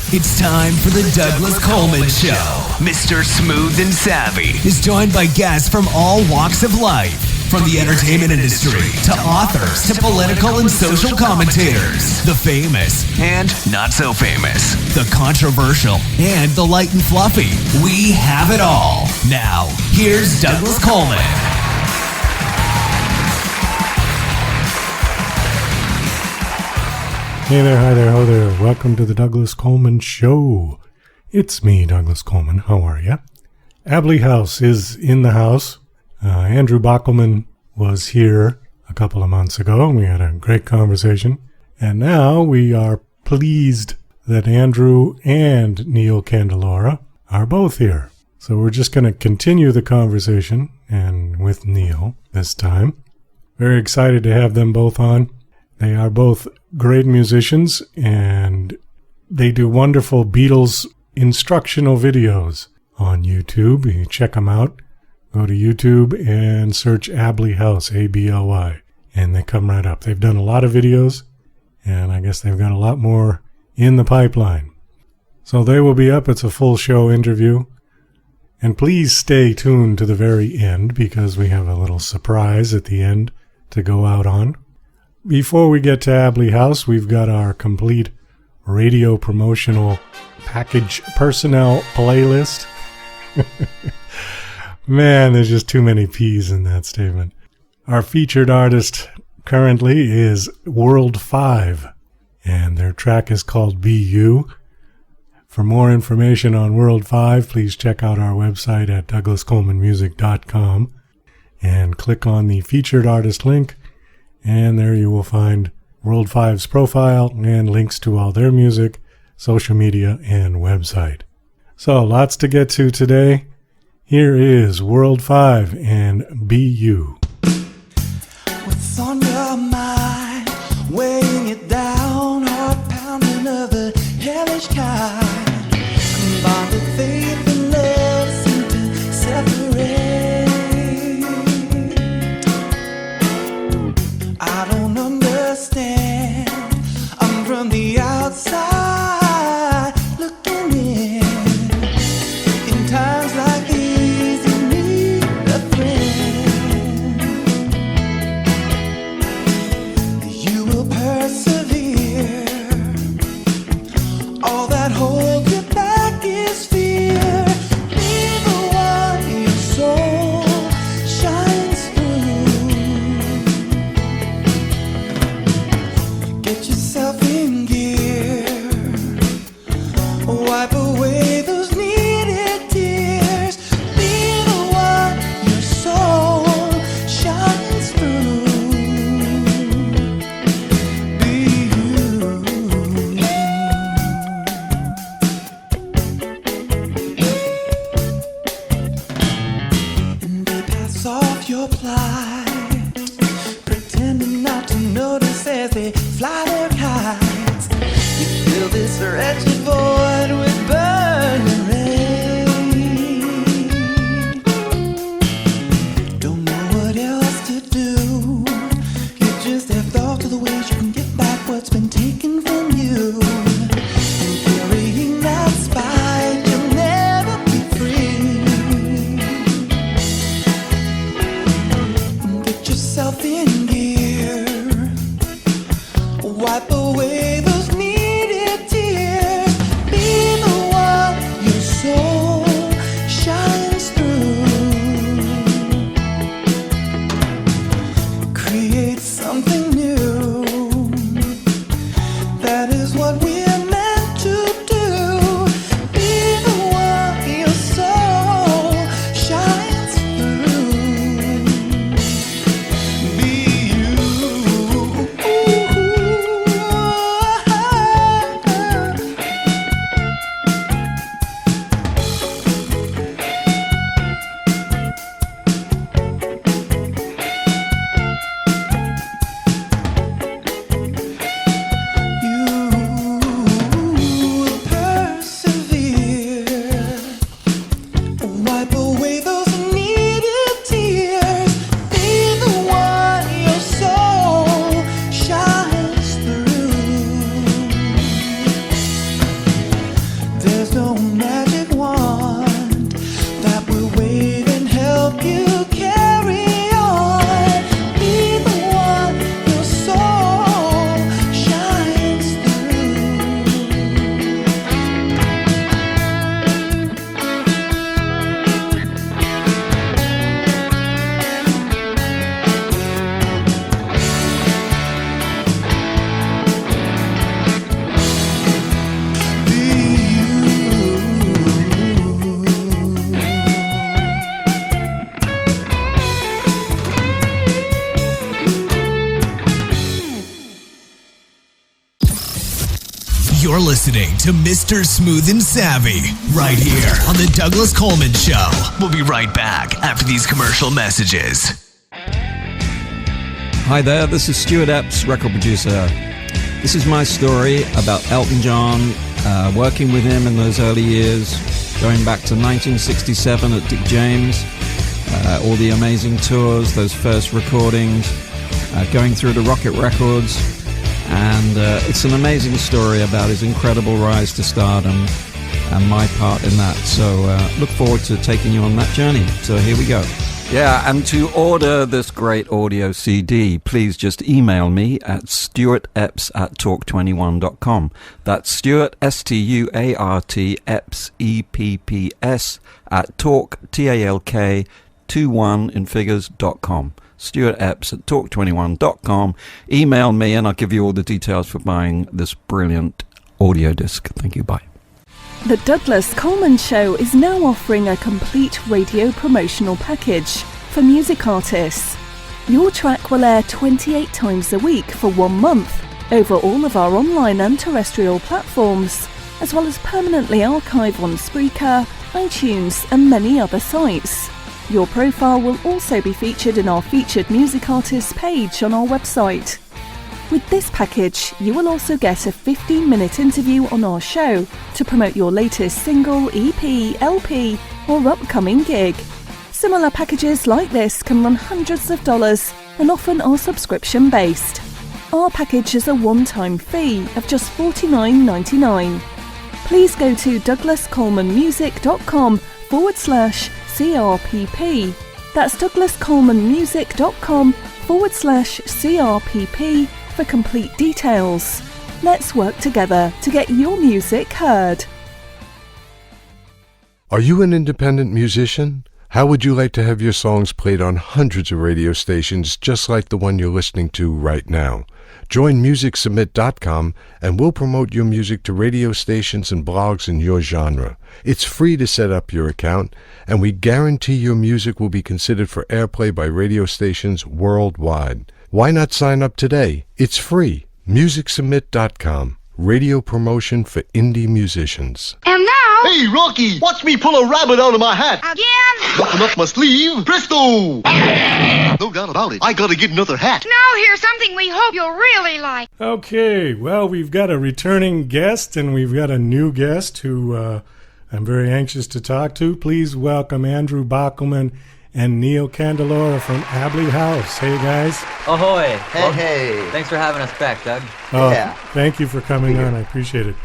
It's time for the Douglas Coleman Show. Mr. Smooth and Savvy is joined by guests from all walks of life, from the entertainment industry to authors to political and social commentators, the famous and not so famous, the controversial and the light and fluffy. We have it all. Now, here's Douglas Coleman. Hey there, hi there, ho there. Welcome to the Douglas Coleman Show. It's me, Douglas Coleman. How are ya? Ably House is in the house. Andrew Bockelman was here a couple of months ago, and we had a great conversation. And now we are pleased that Andrew and Neil Candelora are both here. So we're just going to continue the conversation, and with Neil this time. Very excited to have them both on. They are both great musicians, and they do wonderful Beatles instructional videos on YouTube. You can check them out. Go to YouTube and search Ably House, A-B-L-Y, and they come right up. They've done a lot of videos, and I guess they've got a lot more in the pipeline. So they will be up. It's a full show interview. And please stay tuned to the very end, because we have a little surprise at the end to go out on. Before we get to Ably House, we've got our complete radio promotional package personnel playlist. Man, there's just too many P's in that statement. Our featured artist currently is World 5, and their track is called Be You. For more information on World 5, please check out our website at DouglasColemanMusic.com and click on the featured artist link. And there you will find World 5's profile and links to all their music, social media, and website. So, lots to get to today. Here is World 5 and Be You. What's on your mind? Weighing it down, heart pounding of the hellish kind. Bonded faith and love seem to separate. I don't understand. I'm from the outside looking in. In times like these, you need a friend. You will persevere. All that holds you back is fear. Be the one your soul shines through. Get yourself in gear. Wipe away those needed tears. Be the one your soul shines through. Be you. And they pass off your plight, pretending not to notice as they fly their kites. You fill this wretched void with burning rain. Don't know what else to do. You just have thought of the ways you can get back what's been taken from you. And carrying that spite, you'll never be free. Get yourself in gear. Wipe away those needed tears. Be the one your soul shines through. Create something new. That is what we're meant to do. Be the one your soul shines through. Be you. You. You're listening to Mr. Smooth and Savvy right here on the Douglas Coleman Show. We'll be right back after these commercial messages. Hi there, this is Stuart Epps, record producer. This is my story about Elton John, working with him in those early years, going back to 1967 at Dick James, all the amazing tours, those first recordings, going through to Rocket Records, and it's an amazing story about his incredible rise to stardom and my part in that. So look forward to taking you on that journey. So here we go. Yeah, and to order this great audio CD, please just email me at stuartepps@talk21.com. That's Stuart, S-T-U-A-R-T, Epps, E-P-P-S, at talk, T-A-L-K, 21 in figures.com. Stuart Epps at talk21.com. Email me and I'll give you all the details for buying this brilliant audio disc. Thank you, bye. The Douglas Coleman Show is now offering a complete radio promotional package for music artists. Your track will air 28 times a week for 1 month over all of our online and terrestrial platforms, as well as permanently archive on Spreaker, iTunes and many other sites. Your profile will also be featured in our featured music artists page on our website. With this package, you will also get a 15-minute interview on our show to promote your latest single, EP, LP, or upcoming gig. Similar packages like this can run hundreds of dollars and often are subscription-based. Our package has a one-time fee of just $49.99. Please go to DouglasColemanMusic.com/CRPP. That's DouglasColemanMusic.com/CRPP for complete details. Let's work together to get your music heard. Are you an independent musician? How would you like to have your songs played on hundreds of radio stations just like the one you're listening to right now? Join MusicSubmit.com and we'll promote your music to radio stations and blogs in your genre. It's free to set up your account, and we guarantee your music will be considered for airplay by radio stations worldwide. Why not sign up today? It's free. MusicSubmit.com. Radio promotion for indie musicians. And now... Hey, Rocky, watch me pull a rabbit out of my hat. Again? Button up my sleeve. Presto! No doubt about it. I gotta get another hat. Now here's something we hope you'll really like. Okay, well, we've got a returning guest, and we've got a new guest who I'm very anxious to talk to. Please welcome Andrew Bockelman and Neil Candelora from Ably House. Hey, guys. Ahoy. Hey. Thanks for having us back, Doug. Oh, yeah. Thank you for coming on. I appreciate it.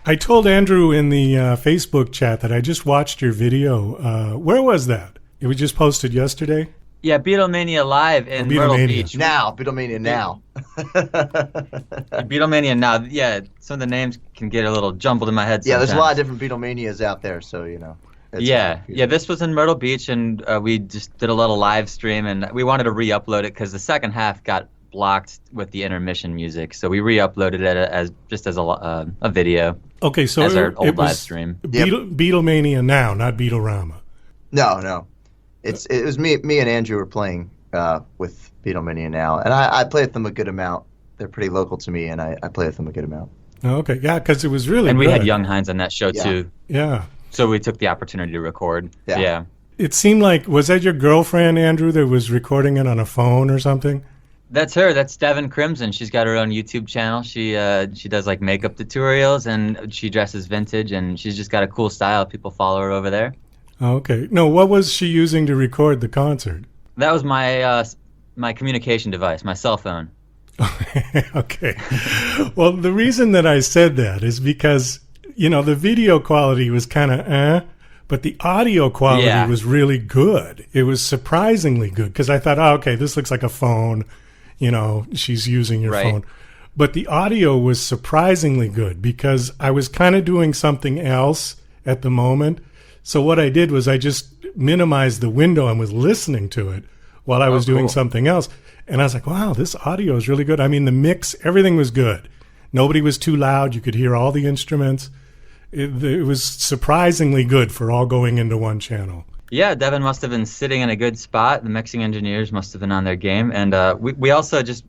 I told Andrew in the Facebook chat that I just watched your video. Where was that? It was just posted yesterday? Yeah, Beatlemania Live in Myrtle Beach. Beatlemania now. Beatlemania now. Yeah, some of the names can get a little jumbled in my head sometimes. Yeah, there's a lot of different Beatlemanias out there, so, you know. Yeah, this was in Myrtle Beach, and we just did a little live stream, and we wanted to re-upload it because the second half got blocked with the intermission music, so we re-uploaded it as a video. Okay, so as our old live stream. Beatlemania now, not Beatlorama. No. It was me and Andrew were playing with Beatlemania now, and I play with them a good amount. They're pretty local to me, and I play with them a good amount. Oh, okay, yeah, because it was really and good. We had Young Hines on that show too. Yeah. So we took the opportunity to record. Yeah. It seemed like, was that your girlfriend, Andrew, that was recording it on a phone or something? That's her. That's Devin Crimson. She's got her own YouTube channel. She does like makeup tutorials, and she dresses vintage, and she's just got a cool style. People follow her over there. Okay. No, what was she using to record the concert? That was my communication device, my cell phone. Okay. Well, the reason that I said that is because, you know, the video quality was kind of but the audio quality was really good. It was surprisingly good because I thought, okay, this looks like a phone. You know, she's using your phone. But the audio was surprisingly good because I was kind of doing something else at the moment. So what I did was I just minimized the window and was listening to it while I was doing something else. And I was like, wow, this audio is really good. I mean, the mix, everything was good. Nobody was too loud. You could hear all the instruments. It was surprisingly good for all going into one channel. Yeah, Devin must have been sitting in a good spot. The mixing engineers must have been on their game. And we also just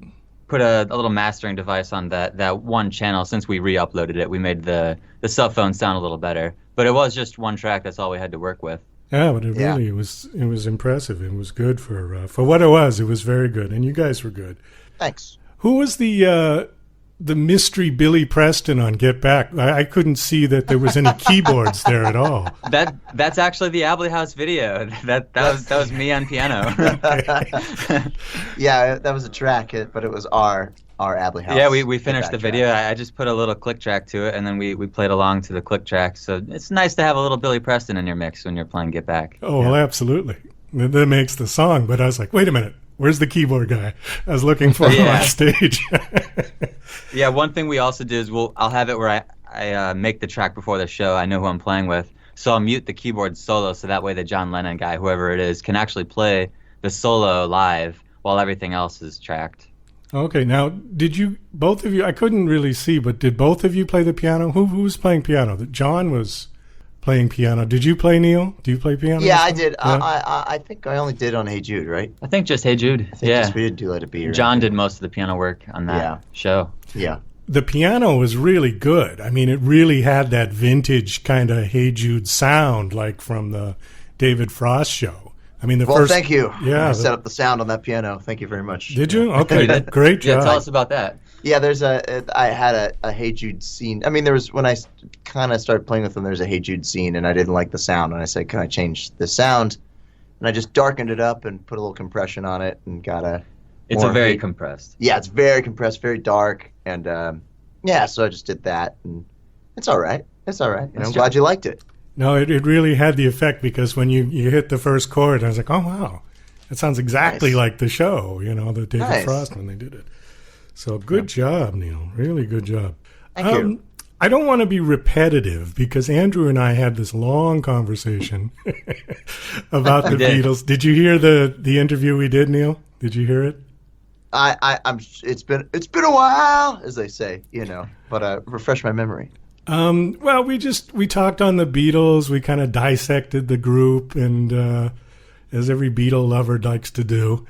put a little mastering device on that one channel. Since we re-uploaded it, we made the cell phone sound a little better. But it was just one track. That's all we had to work with. Yeah, but it was impressive. It was good for what it was. It was very good, and you guys were good. Thanks. Who was the mystery Billy Preston on Get Back? I couldn't see that there was any keyboards there at all. That's actually the Ably House video. That was me on piano. Yeah, that was a track, but it was our Ably House. Yeah, we finished the video. I just put a little click track to it, and then we played along to the click track. So it's nice to have a little Billy Preston in your mix when you're playing Get Back. Oh, well, absolutely. That makes the song. But I was like, wait a minute. Where's the keyboard guy? I was looking for him on stage. Yeah, one thing we also do is I'll have it where I make the track before the show. I know who I'm playing with. So I'll mute the keyboard solo so that way the John Lennon guy, whoever it is, can actually play the solo live while everything else is tracked. Okay, now, did you, both of you, I couldn't really see, but did both of you play the piano? Who was playing piano? John was playing piano. Did you play, Neil? Do you play piano? Yeah, I did. Yeah. I think I only did on Hey Jude, right? I think just Hey Jude. I think we didn't do Let It Be. John did most of the piano work on that show. Yeah. The piano was really good. I mean, it really had that vintage kind of Hey Jude sound, like from the David Frost show. I mean, thank you. Yeah, I set up the sound on that piano. Thank you very much. Did you? Okay, great job. Yeah, tell us about that. Yeah, I had a Hey Jude scene. I mean, there was, when I kind of started playing with them, there's a Hey Jude scene, and I didn't like the sound, and I said, can I change the sound? And I just darkened it up and put a little compression on it, and got It's a very compressed. Yeah, it's very compressed, very dark, and so I just did that, and it's all right. It's all right. I'm glad you liked it. No, it really had the effect, because when you hit the first chord, I was like, oh, wow. It sounds exactly like the show, the David Frost when they did it. So good job, Neil. Really good job. Thank you. I don't want to be repetitive, because Andrew and I had this long conversation about the Beatles. Did you hear the interview we did, Neil? Did you hear it? It's been a while, as they say, but refresh my memory. Well, we talked on the Beatles. We kind of dissected the group, and as every Beatle lover likes to do.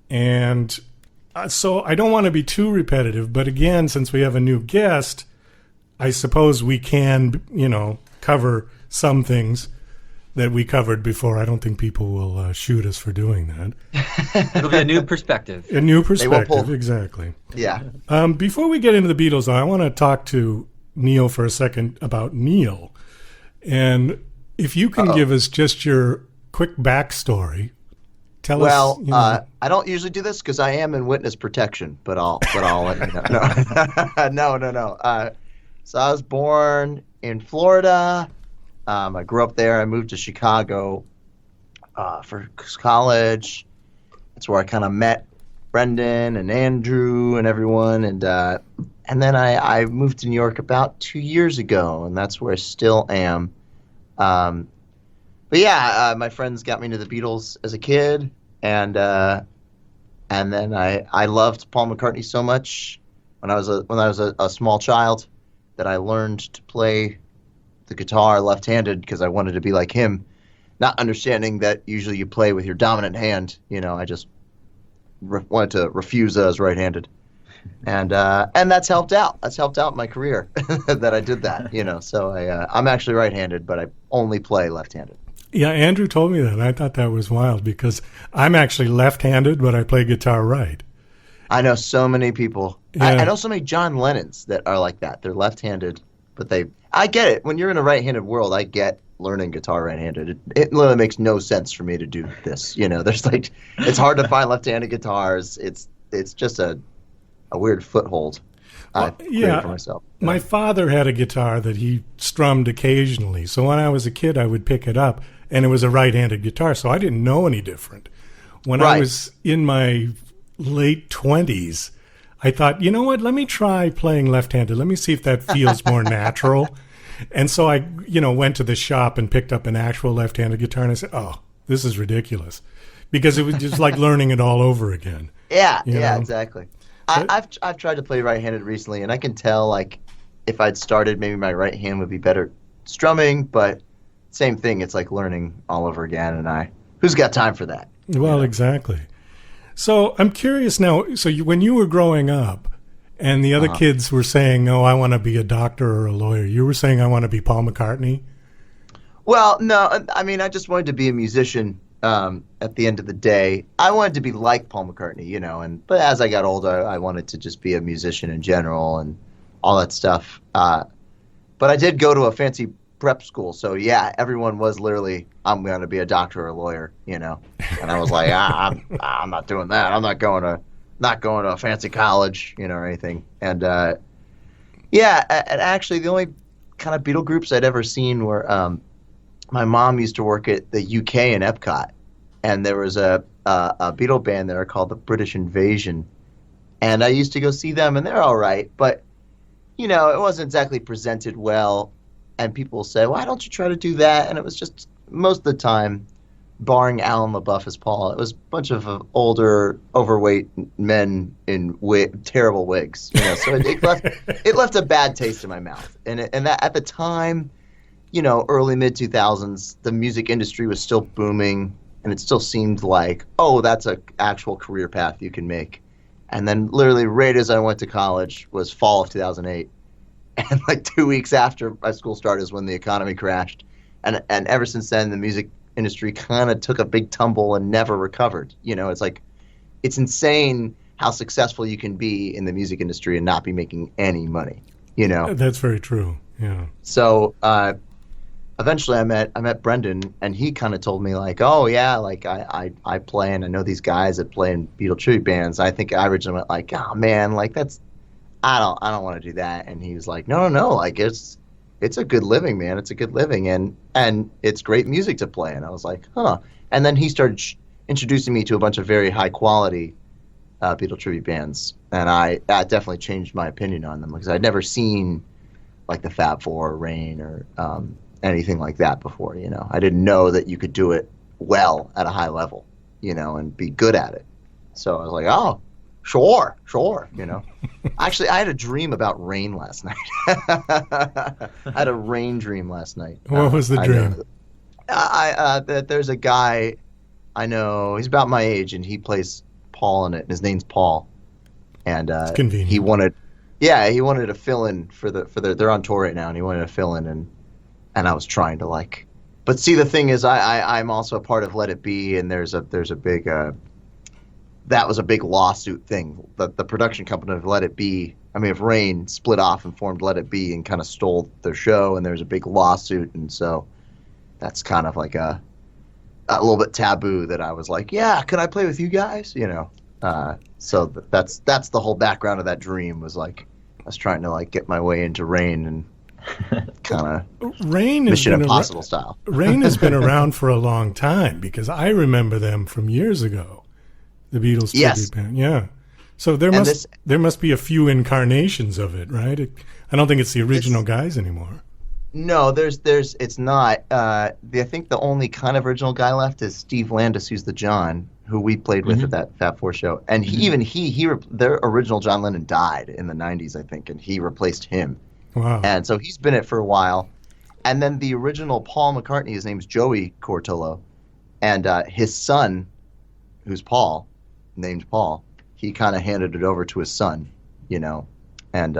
And so I don't want to be too repetitive, but again, since we have a new guest, I suppose we can, cover some things that we covered before. I don't think people will shoot us for doing that. It'll be a new perspective. A new perspective, exactly. Yeah. Before we get into the Beatles, I want to talk to Neil for a second about Neil. And if you can give us just your quick backstory, tell us. Well, I don't usually do this because I am in witness protection, but I'll let you know. No. So I was born in Florida. I grew up there. I moved to Chicago for college. That's where I kind of met Brendan and Andrew and everyone, and then I moved to New York about 2 years ago, and that's where I still am. But yeah, my friends got me into the Beatles as a kid, and then I loved Paul McCartney so much when I was a small child that I learned to play the guitar left-handed because I wanted to be like him, not understanding that usually you play with your dominant hand. I just wanted to refuse that I was right-handed. And that's helped out. That's helped out my career that I did that, So I'm actually right-handed, but I only play left-handed. Yeah, Andrew told me that, and I thought that was wild because I'm actually left-handed, but I play guitar right. I know so many people. Yeah. I know so many John Lennons that are like that. They're left-handed, but I get it. When you're in a right-handed world, I get learning guitar right-handed. It literally makes no sense for me to do this. There's it's hard to find left-handed guitars. It's just a weird foothold I created for myself. My father had a guitar that he strummed occasionally. So when I was a kid, I would pick it up, and it was a right-handed guitar, so I didn't know any different. When I was in my late 20s, I thought, you know what, let me try playing left-handed. Let me see if that feels more natural. And so I, went to the shop and picked up an actual left-handed guitar, and I said, oh, this is ridiculous. Because it was just like learning it all over again. Yeah, exactly. I've tried to play right-handed recently, and I can tell, if I'd started, maybe my right hand would be better strumming, but same thing. It's like learning all over again, and who's got time for that? Well, exactly. So I'm curious now. So when you were growing up, and the other kids were saying, "Oh, I want to be a doctor or a lawyer," you were saying, "I want to be Paul McCartney." Well, no, I mean, I just wanted to be a musician. At the end of the day, I wanted to be like Paul McCartney, you know. But as I got older, I wanted to just be a musician in general and all that stuff. But I did go to a fancy prep school, so yeah, everyone was literally, "I'm going to be a doctor or a lawyer," you know. And I was like, I'm not doing that. I'm not going to a fancy college, you know, or anything. And yeah, and actually, the only kind of Beatle groups I'd ever seen were. My mom used to work at the UK in Epcot, and there was a Beatle band there called the British Invasion, and I used to go see them, and they're all right, but, you know, it wasn't exactly presented well, and people say, "Why don't you try to do that?" And it was just, most of the time, barring Alan LaBeouf as Paul, it was a bunch of older, overweight men in terrible wigs, you know, so it left a bad taste in my mouth, and that at the time, you know, early mid-2000s, the music industry was still booming, and it still seemed like, oh, that's an actual career path you can make. And then literally right as I went to college was fall of 2008. And like 2 weeks after my school started is when the economy crashed. And ever since then, the music industry kind of took a big tumble and never recovered. You know, it's like, it's insane how successful you can be in the music industry and not be making any money, you know? That's very true, yeah. So, eventually I met Brendan, and he kind of told me like, "Oh yeah, like I play and I know these guys that play in Beatle tribute bands." I think I originally went like, "Oh man, like I don't want to do that." And he was like, No, like it's a good living, man. It's a good living, and it's great music to play." And I was like, "Huh." And then he started introducing me to a bunch of very high quality Beatle tribute bands, and that definitely changed my opinion on them, because I'd never seen like the Fab Four or Rain or anything like that before, you know. I didn't know that you could do it well at a high level, you know, and be good at it. So I was like, "Oh, sure, you know." Actually, I had a dream about Rain last night. I had a Rain dream last night. What was the dream? There's a guy I know, he's about my age, and he plays Paul in it, and his name's Paul. And it's convenient. he wanted to fill in for they're on tour right now, and he wanted to fill in, and I was trying to like, but see, the thing is, I'm also a part of Let It Be, and there's a big that was a big lawsuit thing. The production company of Let It Be, of Rain, split off and formed Let It Be and kind of stole their show, and there's a big lawsuit, and so that's kind of like a little bit taboo that I was like, "Yeah, can I play with you guys?" You know, so that's the whole background of that dream, was like I was trying to like get my way into Rain and kind of Mission Impossible style. Rain has been around for a long time, because I remember them from years ago. The Beatles tribute band, yeah. So there must be a few incarnations of it, right? I don't think it's the original guys anymore. No, it's not. I think the only kind of original guy left is Steve Landis, who's the John, who we played with at that Fab Four show. And their original John Lennon died in the 90s, I think, and he replaced him. Wow. And so he's been it for a while. And then the original Paul McCartney, his name's Joey Cortolo, and his son, who's Paul, named Paul, he kind of handed it over to his son, you know. And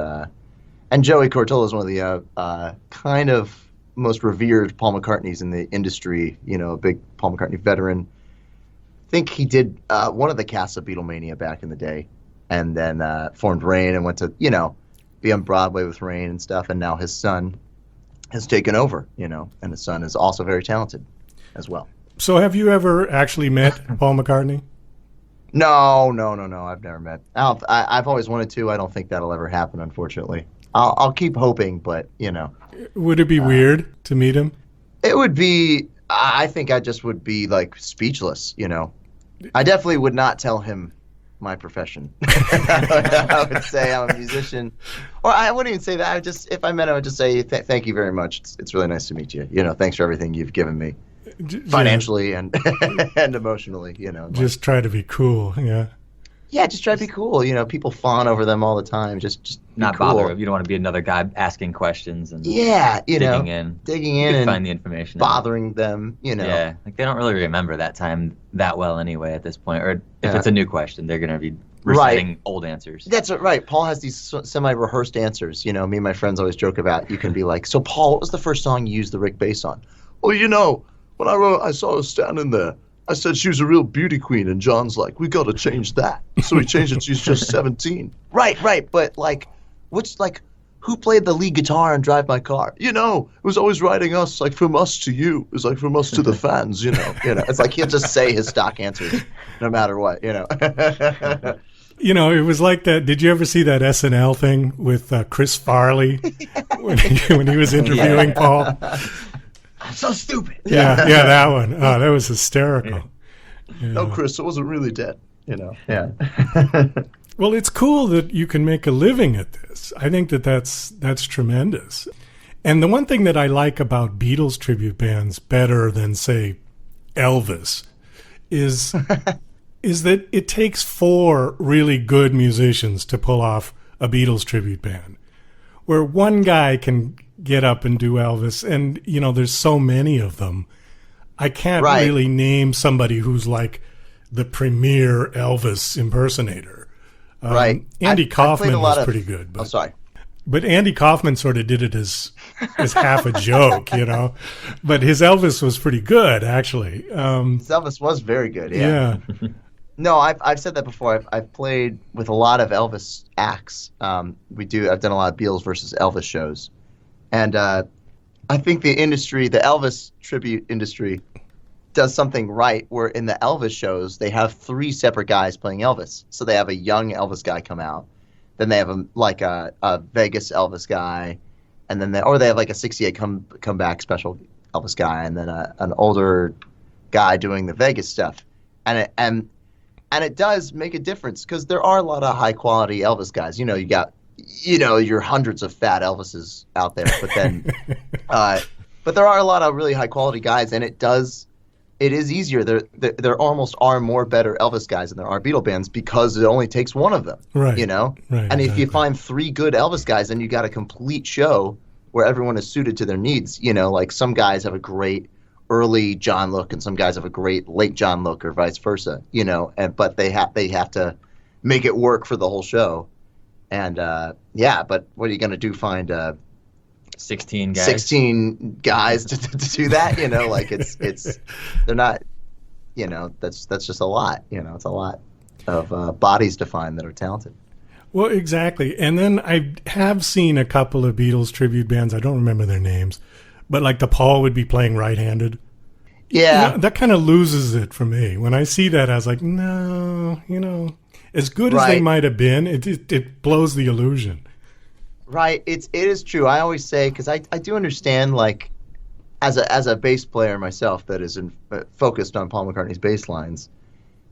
Joey Cortolo is one of the kind of most revered Paul McCartneys in the industry, you know, a big Paul McCartney veteran. I think he did one of the casts of Beatlemania back in the day, and then formed Rain and went to, you know, be on Broadway with Rain and stuff, and now his son has taken over, you know, and his son is also very talented as well. So have you ever actually met Paul McCartney? No, I've never met. I've always wanted to. I don't think that'll ever happen, unfortunately. I'll keep hoping, but, you know. Would it be weird to meet him? It would be, I think I just would be, like, speechless, you know. I definitely would not tell him my profession. I would say I'm a musician. Or I wouldn't even say that. If I met him, I would just say, thank you very much. It's really nice to meet you. You know, thanks for everything you've given me. Financially and emotionally, you know. Just try to be cool, yeah. Yeah, just try to be cool. You know, people fawn over them all the time. Just not cool. bother. You don't want to be another guy asking questions and digging in and and find the information, bothering them. You know, yeah, like they don't really remember that time that well anyway at this point. Or if it's a new question, they're gonna be reciting old answers. That's right. Paul has these semi-rehearsed answers. You know, me and my friends always joke about. You can be like, "So, Paul, what was the first song you used the Rick bass on?" Well, you know, when I saw her standing there. I said she was a real beauty queen, and John's like, we got to change that. So he changed it. She's just 17. Right. But who played the lead guitar on Drive My Car? You know, it was always writing us, like from us to you. It was like from us to the fans. You know. It's like he'll just say his stock answers, no matter what. You know. It was like that. Did you ever see that SNL thing with Chris Farley when he was interviewing Paul? I'm so stupid. Yeah, that one. Oh, that was hysterical. Yeah. No, Chris, I wasn't really dead. You know. Yeah. Well, it's cool that you can make a living at this. I think that's tremendous. And the one thing that I like about Beatles tribute bands better than, say, Elvis is that it takes 4 really good musicians to pull off a Beatles tribute band, where one guy can get up and do Elvis, and there's so many of them. I can't really name somebody who's like the premier Elvis impersonator. Right. Andy Kaufman was pretty good. But, sorry. But Andy Kaufman sort of did it as half a joke, But his Elvis was pretty good, actually. His Elvis was very good, yeah. No, I've said that before. I've played with a lot of Elvis acts. I've done a lot of Beatles versus Elvis shows. And I think the Elvis tribute industry, does something right where in the Elvis shows, they have 3 separate guys playing Elvis. So they have a young Elvis guy come out. Then they have a Vegas Elvis guy. And then they have like a 68 comeback special Elvis guy. And then an older guy doing the Vegas stuff. And it does make a difference because there are a lot of high quality Elvis guys. You got your hundreds of fat Elvises out there, but then, but there are a lot of really high quality guys, and it is easier. There almost are more better Elvis guys than there are Beatle bands because it only takes one of them, right? Right, and exactly. If you find 3 good Elvis guys, then you got a complete show where everyone is suited to their needs. Like some guys have a great early John look, and some guys have a great late John look, or vice versa. But they have to make it work for the whole show. And but what are you going to do? Find 16 guys to do that? It's they're not. That's just a lot. It's a lot of bodies to find that are talented. Well, exactly. And then I have seen a couple of Beatles tribute bands. I don't remember their names, but like the Paul would be playing right-handed. Yeah, that kind of loses it for me. When I see that, I was like, no, as good as they might have been, it blows the illusion. Right. It is true. I always say, because I do understand, like, as a bass player myself that is focused on Paul McCartney's bass lines,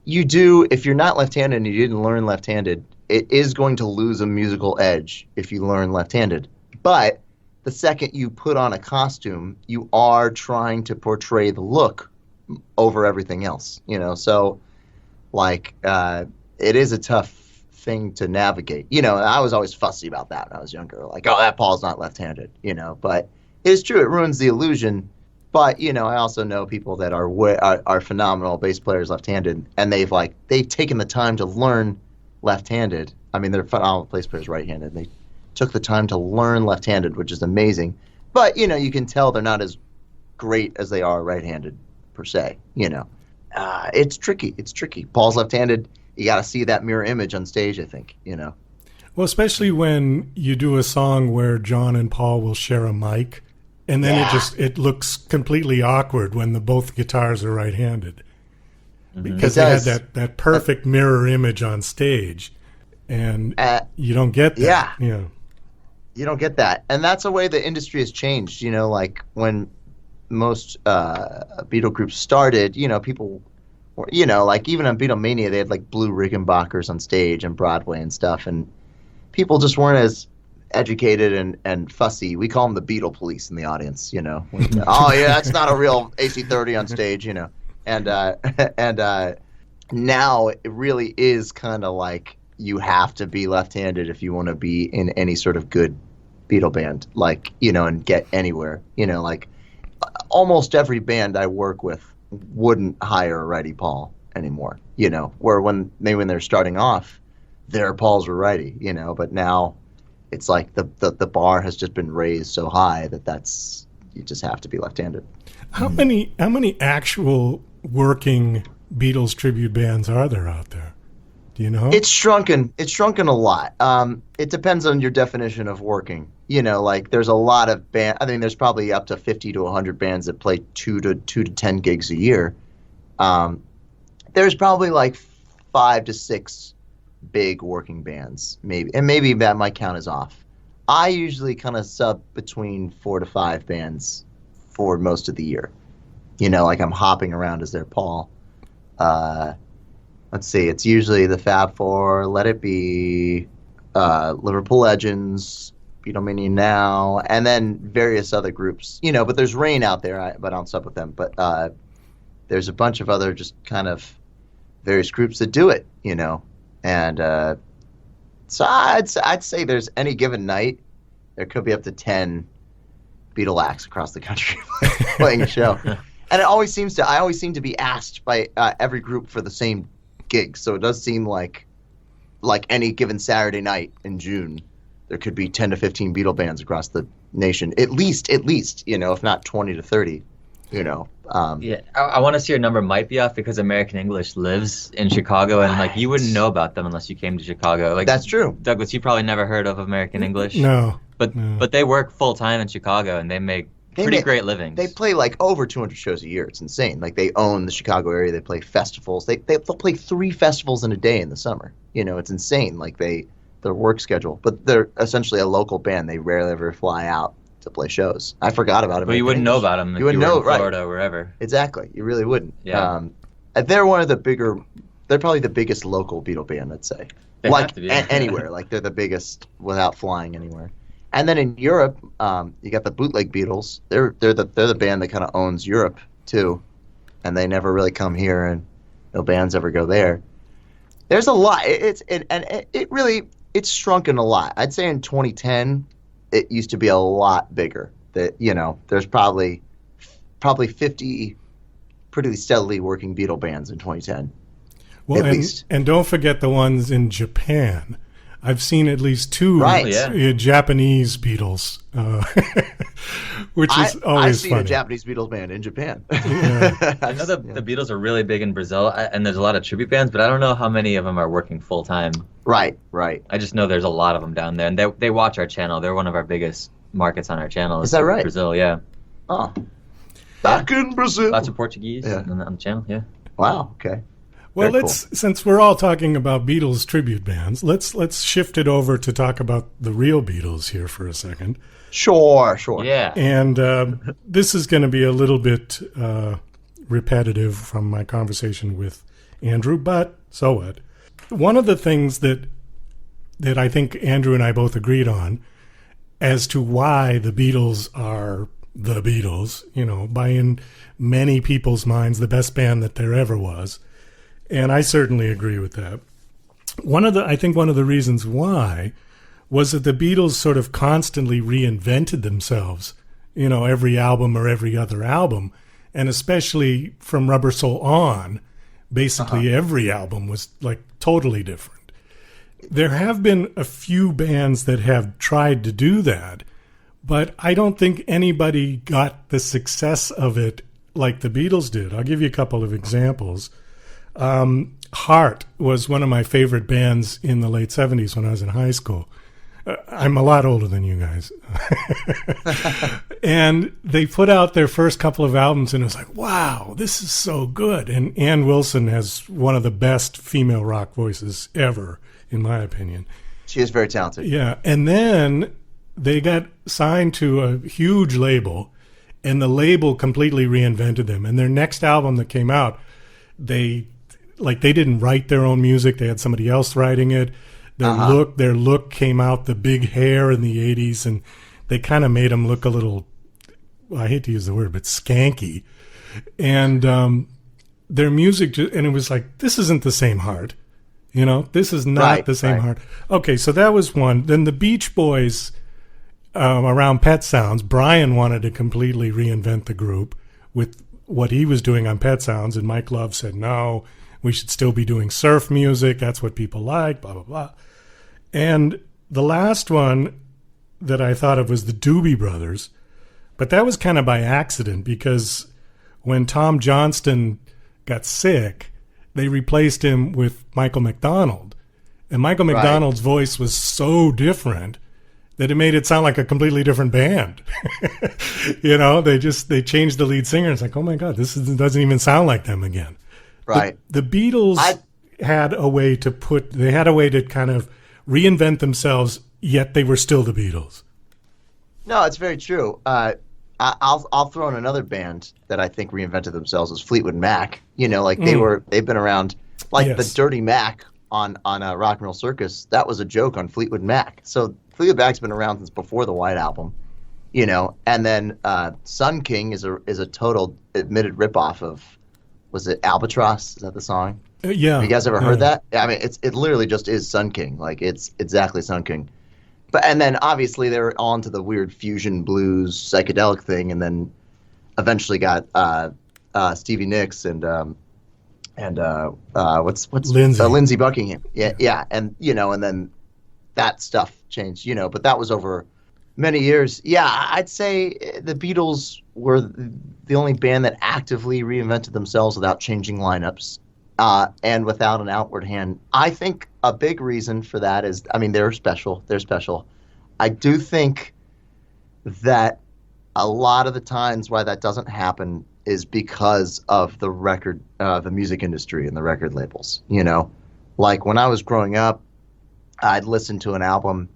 you do, if you're not left-handed and you didn't learn left-handed, it is going to lose a musical edge if you learn left-handed. But the second you put on a costume, you are trying to portray the look over everything else, So, like, it is a tough thing to navigate. I was always fussy about that when I was younger. Like, oh, that Paul's not left-handed, But it is true. It ruins the illusion. But, I also know people that are phenomenal bass players left-handed, and they've taken the time to learn left-handed. I mean, they're phenomenal bass players right-handed. They took the time to learn left-handed, which is amazing. But, you can tell they're not as great as they are right-handed, per se, It's tricky. It's tricky. Paul's left-handed. You got to see that mirror image on stage, I think, Well, especially when you do a song where John and Paul will share a mic, and then it looks completely awkward when both guitars are right-handed. Because they had that perfect mirror image on stage, and you don't get that. Yeah. You don't get that. And that's a way the industry has changed, like when most Beatle groups started, people... like even on Beatlemania, they had like blue Rickenbackers on stage and Broadway and stuff, and people just weren't as educated and fussy. We call them the Beatle police in the audience, oh yeah, that's not a real AC30 on stage, And now it really is kind of like you have to be left-handed if you want to be in any sort of good Beatle band, like, and get anywhere. Like almost every band I work with wouldn't hire a righty Paul anymore, where when they're starting off, their Pauls were righty, but now it's like the bar has just been raised so high that you just have to be left-handed. How many actual working Beatles tribute bands are there out there? Do you know? It's shrunken a lot. It depends on your definition of working. Like there's a lot of I think there's probably up to 50 to 100 bands that play 2 to 10 gigs a year. There's probably like 5 to 6 big working bands, maybe, and maybe that my count is off. I usually kind of sub between 4 to 5 bands for most of the year. Like I'm hopping around as their Paul. Let's see, it's usually the Fab Four, Let It Be, Liverpool Legends, Beatlemania Now, and then various other groups. But there's Rain out there, but I don't sub with them. But there's a bunch of other just kind of various groups that do it, And so I'd say there's any given night, there could be up to 10 Beatle acts across the country playing a show. And I always seem to be asked by every group for the same gigs. So it does seem like any given Saturday night in June, there could be 10 to 15 Beatle bands across the nation, at least, if not 20 to 30, Yeah, I want to see your number might be off because American English lives in Chicago, and you wouldn't know about them unless you came to Chicago. That's true. Douglas, you probably never heard of American English. No. But they work full time in Chicago, and they make great livings. They play over 200 shows a year. It's insane. They own the Chicago area. They play festivals. They'll play 3 festivals in a day in the summer. It's insane. Their work schedule. But they're essentially a local band. They rarely ever fly out to play shows. I forgot about it. But you wouldn't know about them if you were in Florida or wherever. Exactly. You really wouldn't. Yeah. They're one of the bigger. They're probably the biggest local Beatle band, I'd say. They have to be. Anywhere. They're the biggest without flying anywhere. And then in Europe, you got the Bootleg Beatles. They're the band that kind of owns Europe too, and they never really come here, and no bands ever go there. There's a lot. It's shrunken a lot. I'd say in 2010, it used to be a lot bigger. There's probably 50 pretty steadily working Beatle bands in 2010. Well, at least. And don't forget the ones in Japan. I've seen at least 2 Japanese Beatles, which is always funny. I've seen a Japanese Beatles band in Japan. Yeah. I know the Beatles are really big in Brazil, and there's a lot of tribute bands, but I don't know how many of them are working full time. Right. I just know there's a lot of them down there, and they watch our channel. They're one of our biggest markets on our channel. Is that right? Brazil, yeah. Oh. Back in Brazil. Lots of Portuguese on the channel, yeah. Wow, okay. Well, since we're all talking about Beatles tribute bands, let's shift it over to talk about the real Beatles here for a second. Sure. Yeah. And this is going to be a little bit repetitive from my conversation with Andrew, but so what? One of the things that I think Andrew and I both agreed on as to why the Beatles are the Beatles, by in many people's minds, the best band that there ever was. And I certainly agree with that. I think one of the reasons why was that the Beatles sort of constantly reinvented themselves, every album or every other album. And especially from Rubber Soul on, basically every album was totally different. There have been a few bands that have tried to do that, but I don't think anybody got the success of it like the Beatles did. I'll give you a couple of examples. Heart was one of my favorite bands in the late 70s when I was in high school. I'm a lot older than you guys. And they put out their first couple of albums, and it was like, wow, this is so good. And Ann Wilson has one of the best female rock voices ever, in my opinion. She is very talented. Yeah. And then they got signed to a huge label, and the label completely reinvented them. And their next album that came out, they didn't write their own music. They had somebody else writing it. Their look came out, the big hair in the 80s, and they kind of made them look a little, I hate to use the word, but skanky. And their music, and it was like, this isn't the same heart. You know, this is not the same heart. Okay, so that was one. Then the Beach Boys, around Pet Sounds, Brian wanted to completely reinvent the group with what he was doing on Pet Sounds, and Mike Love said, no, we should still be doing surf music. That's what people like, blah, blah, blah. And the last one that I thought of was the Doobie Brothers, but that was kind of by accident because when Tom Johnston got sick, they replaced him with Michael McDonald. And Michael McDonald's voice was so different that it made it sound like a completely different band. You know, they changed the lead singer. It's like, oh my God, doesn't even sound like them again. Right. The Beatles had a way to kind of reinvent themselves, yet they were still the Beatles. No, it's very true. I'll throw in another band that I think reinvented themselves is Fleetwood Mac. You know, like they've been around, like the Dirty Mac on Rock and Roll Circus. That was a joke on Fleetwood Mac. So Fleetwood Mac's been around since before the White Album, you know. And then Sun King is a total admitted ripoff of, was it Albatross? Is that the song? Yeah. Have you guys ever heard that? I mean, it literally just is Sun King. Like it's exactly Sun King. And then obviously they were on to the weird fusion blues psychedelic thing, and then eventually got Stevie Nicks and what's Lindsey Buckingham. Yeah, and you know, and then that stuff changed, you know, but that was over many years. Yeah, I'd say the Beatles were the only band that actively reinvented themselves without changing lineups. And without an outward hand. I think a big reason for that is, I mean, they're special. They're special. I do think that a lot of the times why that doesn't happen is because of the music industry and the record labels. You know, like when I was growing up, I'd listen to an album